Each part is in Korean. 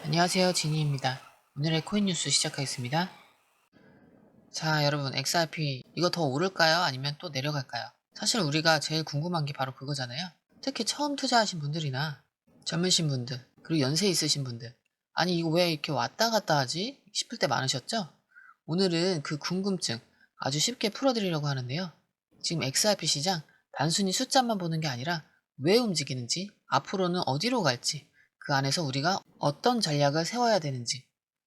안녕하세요, 지니입니다. 오늘의 코인 뉴스 시작하겠습니다. 자, 여러분, XRP 이거 더 오를까요? 아니면 또 내려갈까요? 사실 우리가 제일 궁금한 게 바로 그거잖아요. 특히 처음 투자하신 분들이나 젊으신 분들, 그리고 연세 있으신 분들, 아니 이거 왜 이렇게 왔다 갔다 하지? 싶을 때 많으셨죠? 오늘은 그 궁금증 아주 쉽게 풀어드리려고 하는데요. 지금 XRP 시장 단순히 숫자만 보는 게 아니라 왜 움직이는지, 앞으로는 어디로 갈지, 그 안에서 우리가 어떤 전략을 세워야 되는지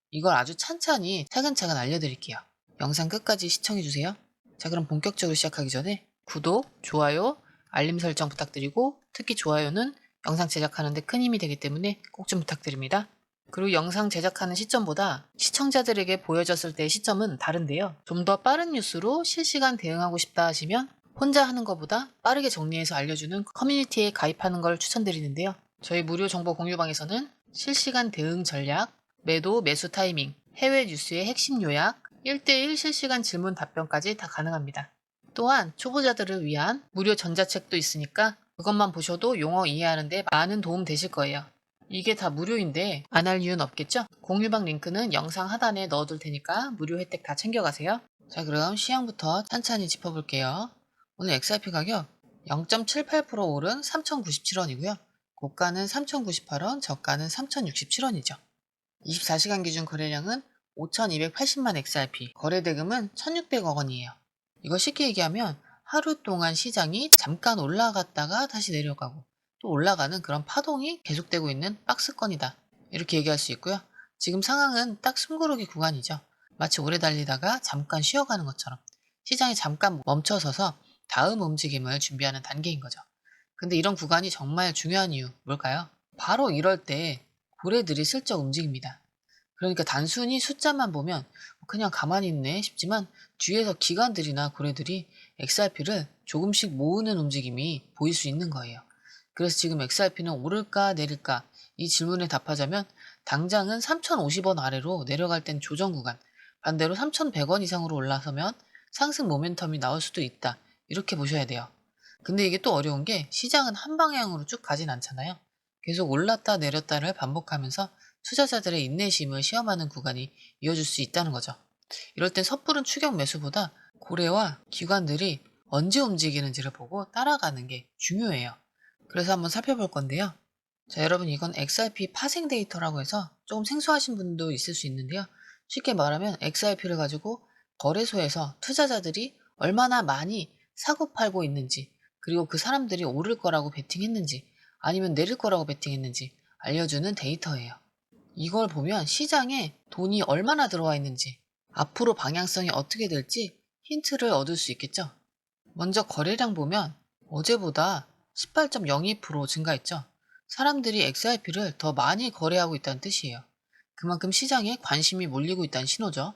이걸 아주 찬찬히 차근차근 알려드릴게요. 영상 끝까지 시청해주세요. 자, 그럼 본격적으로 시작하기 전에 구독, 좋아요, 알림 설정 부탁드리고 특히 좋아요는 영상 제작하는데 큰 힘이 되기 때문에 꼭 좀 부탁드립니다. 그리고 영상 제작하는 시점보다 시청자들에게 보여졌을 때의 시점은 다른데요. 좀 더 빠른 뉴스로 실시간 대응하고 싶다 하시면 혼자 하는 것보다 빠르게 정리해서 알려주는 커뮤니티에 가입하는 걸 추천드리는데요. 저희 무료 정보 공유방에서는 실시간 대응 전략, 매도, 매수 타이밍, 해외 뉴스의 핵심 요약, 1대1 실시간 질문 답변까지 다 가능합니다. 또한 초보자들을 위한 무료 전자책도 있으니까 그것만 보셔도 용어 이해하는 데 많은 도움 되실 거예요. 이게 다 무료인데 안 할 이유는 없겠죠? 공유방 링크는 영상 하단에 넣어둘 테니까 무료 혜택 다 챙겨가세요. 자, 그럼 시황부터 찬찬히 짚어볼게요. 오늘 XRP 가격 0.78% 오른 3,097원이고요. 고가는 3,098원, 저가는 3,067원이죠. 24시간 기준 거래량은 5,280만 XRP, 거래대금은 1,600억 원이에요. 이거 쉽게 얘기하면 하루 동안 시장이 잠깐 올라갔다가 다시 내려가고 또 올라가는 그런 파동이 계속되고 있는 박스권이다. 이렇게 얘기할 수 있고요. 지금 상황은 딱 숨고르기 구간이죠. 마치 오래 달리다가 잠깐 쉬어가는 것처럼 시장이 잠깐 멈춰서서 다음 움직임을 준비하는 단계인 거죠. 근데 이런 구간이 정말 중요한 이유 뭘까요? 바로 이럴 때 고래들이 슬쩍 움직입니다. 그러니까 단순히 숫자만 보면 그냥 가만히 있네 싶지만 뒤에서 기관들이나 고래들이 XRP를 조금씩 모으는 움직임이 보일 수 있는 거예요. 그래서 지금 XRP는 오를까 내릴까 이 질문에 답하자면 당장은 3,050원 아래로 내려갈 땐 조정 구간, 반대로 3,100원 이상으로 올라서면 상승 모멘텀이 나올 수도 있다. 이렇게 보셔야 돼요. 근데 이게 또 어려운 게 시장은 한 방향으로 쭉 가진 않잖아요. 계속 올랐다 내렸다를 반복하면서 투자자들의 인내심을 시험하는 구간이 이어질 수 있다는 거죠. 이럴 땐 섣부른 추격 매수보다 고래와 기관들이 언제 움직이는지를 보고 따라가는 게 중요해요. 그래서 한번 살펴볼 건데요. 자, 여러분 이건 XRP 파생 데이터라고 해서 조금 생소하신 분도 있을 수 있는데요. 쉽게 말하면 XRP를 가지고 거래소에서 투자자들이 얼마나 많이 사고 팔고 있는지, 그리고 그 사람들이 오를 거라고 베팅했는지 아니면 내릴 거라고 베팅했는지 알려주는 데이터예요. 이걸 보면 시장에 돈이 얼마나 들어와 있는지, 앞으로 방향성이 어떻게 될지 힌트를 얻을 수 있겠죠. 먼저 거래량 보면 어제보다 18.02% 증가했죠. 사람들이 XRP를 더 많이 거래하고 있다는 뜻이에요. 그만큼 시장에 관심이 몰리고 있다는 신호죠.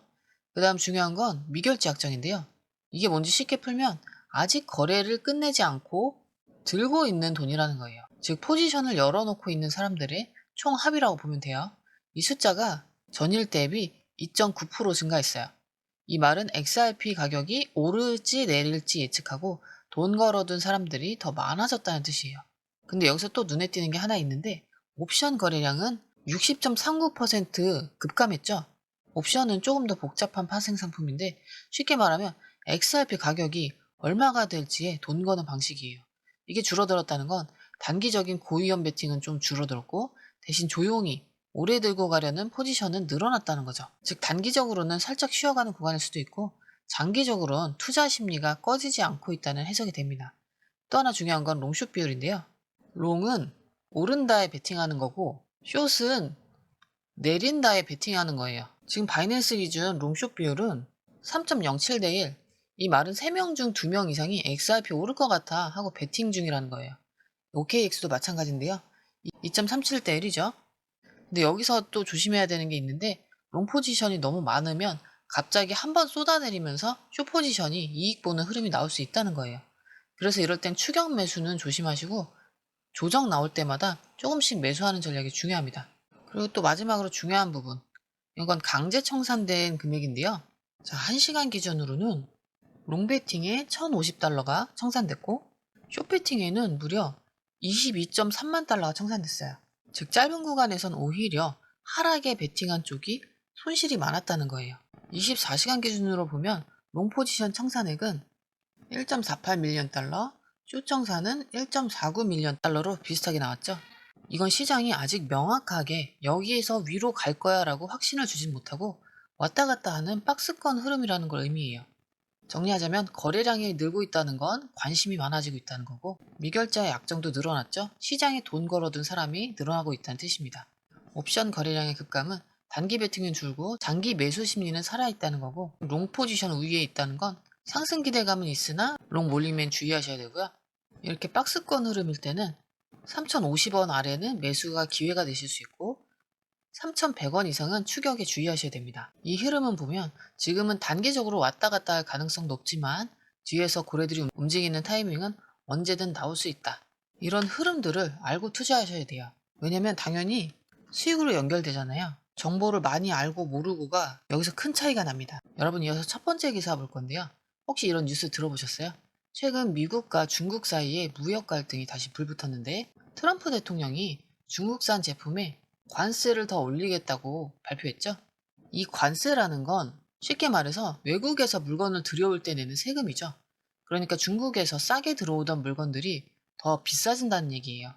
그 다음 중요한 건 미결제 약정인데요. 이게 뭔지 쉽게 풀면 아직 거래를 끝내지 않고 들고 있는 돈이라는 거예요. 즉 포지션을 열어놓고 있는 사람들의 총 합이라고 보면 돼요. 이 숫자가 전일 대비 2.9% 증가했어요. 이 말은 XRP 가격이 오를지 내릴지 예측하고 돈 걸어둔 사람들이 더 많아졌다는 뜻이에요. 근데 여기서 또 눈에 띄는 게 하나 있는데 옵션 거래량은 60.39% 급감했죠. 옵션은 조금 더 복잡한 파생 상품인데 쉽게 말하면 XRP 가격이 얼마가 될지에 돈 거는 방식이에요. 이게 줄어들었다는 건 단기적인 고위험 베팅은 좀 줄어들었고 대신 조용히 오래 들고 가려는 포지션은 늘어났다는 거죠. 즉 단기적으로는 살짝 쉬어가는 구간일 수도 있고 장기적으로는 투자 심리가 꺼지지 않고 있다는 해석이 됩니다. 또 하나 중요한 건 롱숏 비율인데요. 롱은 오른다에 베팅하는 거고 숏은 내린다에 베팅하는 거예요. 지금 바이낸스 기준 롱숏 비율은 3.07대 1. 이 말은 3명 중 2명 이상이 XRP 오를 것 같아 하고 베팅 중이라는 거예요. OKX도 마찬가지인데요. 2.37대 1이죠. 근데 여기서 또 조심해야 되는 게 있는데 롱 포지션이 너무 많으면 갑자기 한 번 쏟아내리면서 숏 포지션이 이익 보는 흐름이 나올 수 있다는 거예요. 그래서 이럴 땐 추격 매수는 조심하시고 조정 나올 때마다 조금씩 매수하는 전략이 중요합니다. 그리고 또 마지막으로 중요한 부분. 이건 강제 청산된 금액인데요. 자, 1시간 기준으로는 롱베팅에 1,050달러가 청산됐고 숏베팅에는 무려 22.3만 달러가 청산됐어요. 즉 짧은 구간에선 오히려 하락에 베팅한 쪽이 손실이 많았다는 거예요. 24시간 기준으로 보면 롱 포지션 청산액은 1.48밀리언 달러, 숏 청산은 1.49밀리언 달러로 비슷하게 나왔죠. 이건 시장이 아직 명확하게 여기에서 위로 갈 거야 라고 확신을 주진 못하고 왔다 갔다 하는 박스권 흐름이라는 걸 의미해요. 정리하자면 거래량이 늘고 있다는 건 관심이 많아지고 있다는 거고, 미결자의 약정도 늘어났죠. 시장에 돈 걸어둔 사람이 늘어나고 있다는 뜻입니다. 옵션 거래량의 급감은 단기 베팅은 줄고 장기 매수 심리는 살아있다는 거고, 롱 포지션 우위에 있다는 건 상승 기대감은 있으나 롱 몰리면 주의하셔야 되고요. 이렇게 박스권 흐름일 때는 3,050원 아래는 매수가 기회가 되실 수 있고 3,100원 이상은 추격에 주의하셔야 됩니다. 이 흐름은 보면 지금은 단기적으로 왔다 갔다 할 가능성 높지만 뒤에서 고래들이 움직이는 타이밍은 언제든 나올 수 있다. 이런 흐름들을 알고 투자하셔야 돼요. 왜냐면 당연히 수익으로 연결되잖아요. 정보를 많이 알고 모르고가 여기서 큰 차이가 납니다. 여러분, 이어서 첫 번째 기사 볼 건데요. 혹시 이런 뉴스 들어보셨어요? 최근 미국과 중국 사이에 무역 갈등이 다시 불붙었는데 트럼프 대통령이 중국산 제품에 관세를 더 올리겠다고 발표했죠. 이 관세라는 건 쉽게 말해서 외국에서 물건을 들여올 때 내는 세금이죠. 그러니까 중국에서 싸게 들어오던 물건들이 더 비싸진다는 얘기예요.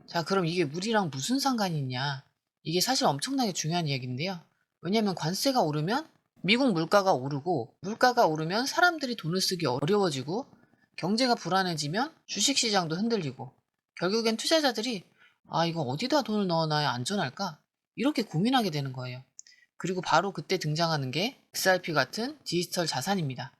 자, 그럼 이게 우리랑 무슨 상관이 있냐? 이게 사실 엄청나게 중요한 이야기인데요. 왜냐하면 관세가 오르면 미국 물가가 오르고, 물가가 오르면 사람들이 돈을 쓰기 어려워지고, 경제가 불안해지면 주식시장도 흔들리고, 결국엔 투자자들이 이거 어디다 돈을 넣어놔야 안전할까? 이렇게 고민하게 되는 거예요. 그리고 바로 그때 등장하는 게 XRP 같은 디지털 자산입니다.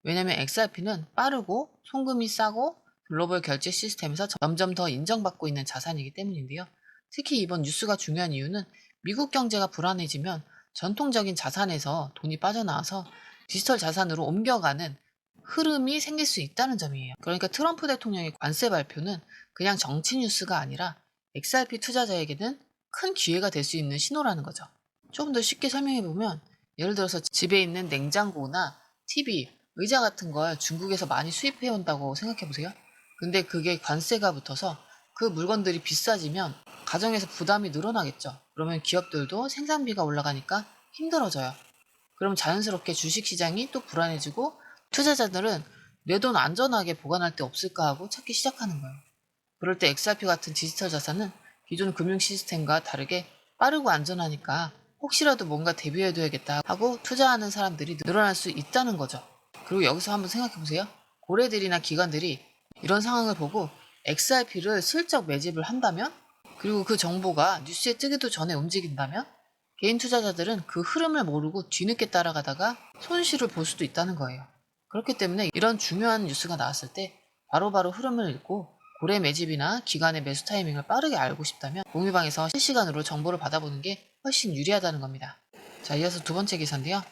왜냐면 XRP는 빠르고 송금이 싸고 글로벌 결제 시스템에서 점점 더 인정받고 있는 자산이기 때문인데요. 특히 이번 뉴스가 중요한 이유는 미국 경제가 불안해지면 전통적인 자산에서 돈이 빠져나와서 디지털 자산으로 옮겨가는 흐름이 생길 수 있다는 점이에요. 그러니까 트럼프 대통령의 관세 발표는 그냥 정치 뉴스가 아니라 XRP 투자자에게는 큰 기회가 될 수 있는 신호라는 거죠. 조금 더 쉽게 설명해보면, 예를 들어서 집에 있는 냉장고나 TV, 의자 같은 걸 중국에서 많이 수입해온다고 생각해보세요. 근데 그게 관세가 붙어서 그 물건들이 비싸지면 가정에서 부담이 늘어나겠죠. 그러면 기업들도 생산비가 올라가니까 힘들어져요. 그럼 자연스럽게 주식시장이 또 불안해지고 투자자들은 내 돈 안전하게 보관할 데 없을까 하고 찾기 시작하는 거예요. 그럴 때 XRP 같은 디지털 자산은 기존 금융 시스템과 다르게 빠르고 안전하니까 혹시라도 뭔가 대비해둬야겠다 하고 투자하는 사람들이 늘어날 수 있다는 거죠. 그리고 여기서 한번 생각해보세요. 고래들이나 기관들이 이런 상황을 보고 XRP를 슬쩍 매집을 한다면, 그리고 그 정보가 뉴스에 뜨기도 전에 움직인다면, 개인 투자자들은 그 흐름을 모르고 뒤늦게 따라가다가 손실을 볼 수도 있다는 거예요. 그렇기 때문에 이런 중요한 뉴스가 나왔을 때 바로바로 흐름을 읽고 고래 매집이나 기관의 매수 타이밍을 빠르게 알고 싶다면 공유방에서 실시간으로 정보를 받아보는 게 훨씬 유리하다는 겁니다. 자, 이어서 두 번째 기사인데요.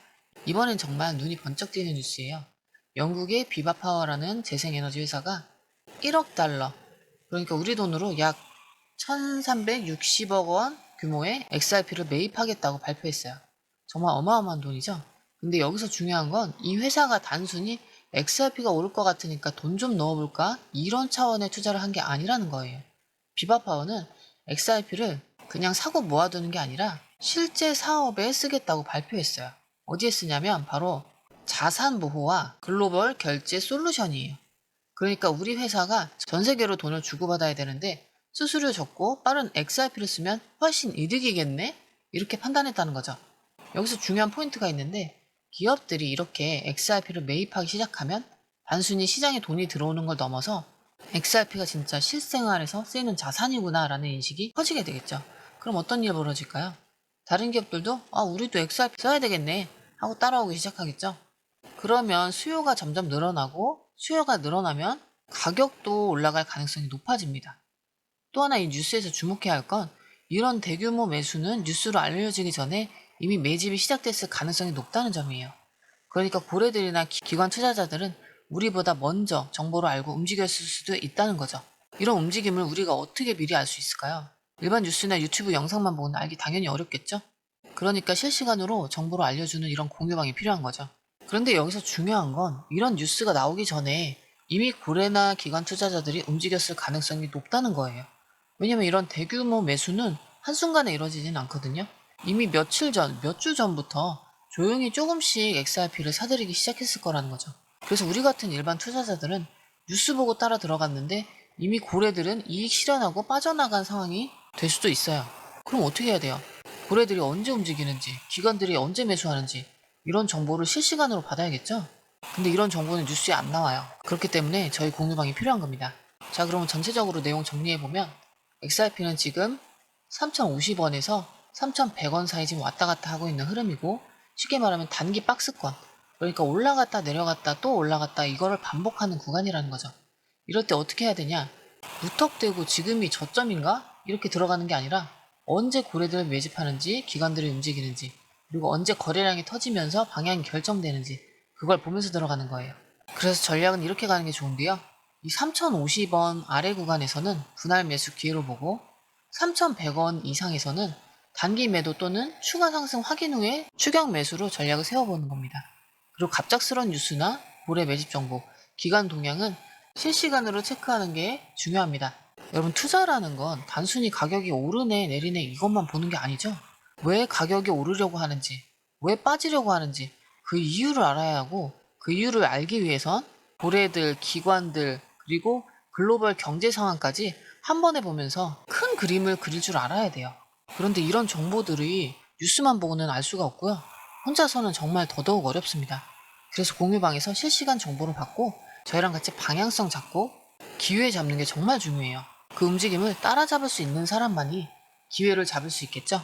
이번엔 정말 눈이 번쩍 뜨이는 뉴스예요. 영국의 비바파워라는 재생에너지 회사가 1억 달러, 그러니까 우리 돈으로 약 1360억 원 규모의 XRP를 매입하겠다고 발표했어요. 정말 어마어마한 돈이죠. 근데 여기서 중요한 건 이 회사가 단순히 XRP가 오를 것 같으니까 돈 좀 넣어볼까? 이런 차원의 투자를 한 게 아니라는 거예요. 비바파워는 XRP를 그냥 사고 모아두는 게 아니라 실제 사업에 쓰겠다고 발표했어요. 어디에 쓰냐면 바로 자산 보호와 글로벌 결제 솔루션이에요. 그러니까 우리 회사가 전 세계로 돈을 주고받아야 되는데 수수료 적고 빠른 XRP를 쓰면 훨씬 이득이겠네? 이렇게 판단했다는 거죠. 여기서 중요한 포인트가 있는데, 기업들이 이렇게 XRP를 매입하기 시작하면 단순히 시장에 돈이 들어오는 걸 넘어서 XRP가 진짜 실생활에서 쓰이는 자산이구나 라는 인식이 커지게 되겠죠. 그럼 어떤 일이 벌어질까요? 다른 기업들도 우리도 XRP 써야 되겠네 하고 따라오기 시작하겠죠. 그러면 수요가 점점 늘어나고, 수요가 늘어나면 가격도 올라갈 가능성이 높아집니다. 또 하나 이 뉴스에서 주목해야 할 건, 이런 대규모 매수는 뉴스로 알려지기 전에 이미 매집이 시작됐을 가능성이 높다는 점이에요. 그러니까 고래들이나 기관 투자자들은 우리보다 먼저 정보를 알고 움직였을 수도 있다는 거죠. 이런 움직임을 우리가 어떻게 미리 알 수 있을까요? 일반 뉴스나 유튜브 영상만 보고는 알기 당연히 어렵겠죠? 그러니까 실시간으로 정보를 알려주는 이런 공유방이 필요한 거죠. 그런데 여기서 중요한 건 이런 뉴스가 나오기 전에 이미 고래나 기관 투자자들이 움직였을 가능성이 높다는 거예요. 왜냐면 이런 대규모 매수는 한순간에 이루어지진 않거든요. 이미 며칠 전, 몇 주 전부터 조용히 조금씩 XRP를 사들이기 시작했을 거라는 거죠. 그래서 우리 같은 일반 투자자들은 뉴스 보고 따라 들어갔는데 이미 고래들은 이익 실현하고 빠져나간 상황이 될 수도 있어요. 그럼 어떻게 해야 돼요? 고래들이 언제 움직이는지, 기관들이 언제 매수하는지 이런 정보를 실시간으로 받아야겠죠? 근데 이런 정보는 뉴스에 안 나와요. 그렇기 때문에 저희 공유방이 필요한 겁니다. 자, 그러면 전체적으로 내용 정리해보면 XRP는 지금 3,050원에서 3,100원 사이 지금 왔다 갔다 하고 있는 흐름이고, 쉽게 말하면 단기 박스권, 그러니까 올라갔다 내려갔다 또 올라갔다 이거를 반복하는 구간이라는 거죠. 이럴 때 어떻게 해야 되냐? 무턱대고 지금이 저점인가? 이렇게 들어가는 게 아니라 언제 고래들을 매집하는지, 기관들이 움직이는지, 그리고 언제 거래량이 터지면서 방향이 결정되는지 그걸 보면서 들어가는 거예요. 그래서 전략은 이렇게 가는 게 좋은데요. 이 3,050원 아래 구간에서는 분할 매수 기회로 보고 3,100원 이상에서는 단기 매도 또는 추가 상승 확인 후에 추격 매수로 전략을 세워보는 겁니다. 그리고 갑작스러운 뉴스나 고래 매집 정보, 기간 동향은 실시간으로 체크하는 게 중요합니다. 여러분, 투자라는 건 단순히 가격이 오르네 내리네 이것만 보는 게 아니죠. 왜 가격이 오르려고 하는지, 왜 빠지려고 하는지 그 이유를 알아야 하고, 그 이유를 알기 위해선 고래들, 기관들, 그리고 글로벌 경제 상황까지 한 번에 보면서 큰 그림을 그릴 줄 알아야 돼요. 그런데 이런 정보들이 뉴스만 보고는 알 수가 없고요. 혼자서는 정말 더더욱 어렵습니다. 그래서 공유방에서 실시간 정보를 받고 저희랑 같이 방향성 잡고 기회 잡는 게 정말 중요해요. 그 움직임을 따라잡을 수 있는 사람만이 기회를 잡을 수 있겠죠.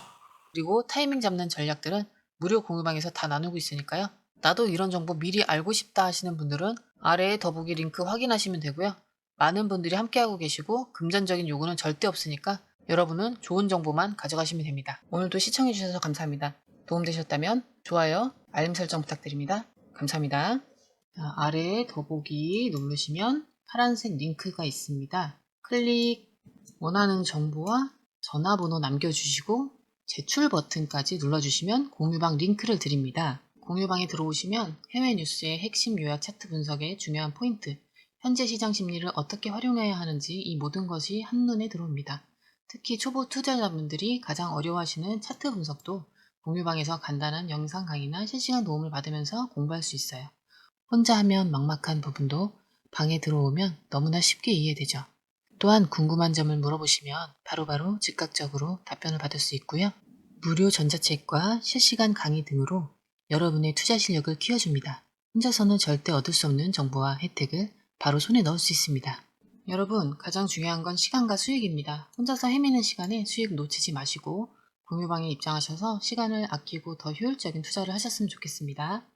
그리고 타이밍 잡는 전략들은 무료 공유방에서 다 나누고 있으니까요. 나도 이런 정보 미리 알고 싶다 하시는 분들은 아래에 더보기 링크 확인하시면 되고요. 많은 분들이 함께하고 계시고 금전적인 요구는 절대 없으니까 여러분은 좋은 정보만 가져가시면 됩니다. 오늘도 시청해주셔서 감사합니다. 도움되셨다면 좋아요, 알림 설정 부탁드립니다. 감사합니다. 자, 아래에 더보기 누르시면 파란색 링크가 있습니다. 클릭, 원하는 정보와 전화번호 남겨주시고 제출 버튼까지 눌러주시면 공유방 링크를 드립니다. 공유방에 들어오시면 해외 뉴스의 핵심 요약 차트 분석의 중요한 포인트, 현재 시장 심리를 어떻게 활용해야 하는지 이 모든 것이 한눈에 들어옵니다. 특히 초보 투자자분들이 가장 어려워하시는 차트 분석도 공유방에서 간단한 영상 강의나 실시간 도움을 받으면서 공부할 수 있어요. 혼자 하면 막막한 부분도 방에 들어오면 너무나 쉽게 이해되죠. 또한 궁금한 점을 물어보시면 바로바로 즉각적으로 답변을 받을 수 있고요. 무료 전자책과 실시간 강의 등으로 여러분의 투자 실력을 키워줍니다. 혼자서는 절대 얻을 수 없는 정보와 혜택을 바로 손에 넣을 수 있습니다. 여러분, 가장 중요한 건 시간과 수익입니다. 혼자서 헤매는 시간에 수익 놓치지 마시고 공유방에 입장하셔서 시간을 아끼고 더 효율적인 투자를 하셨으면 좋겠습니다.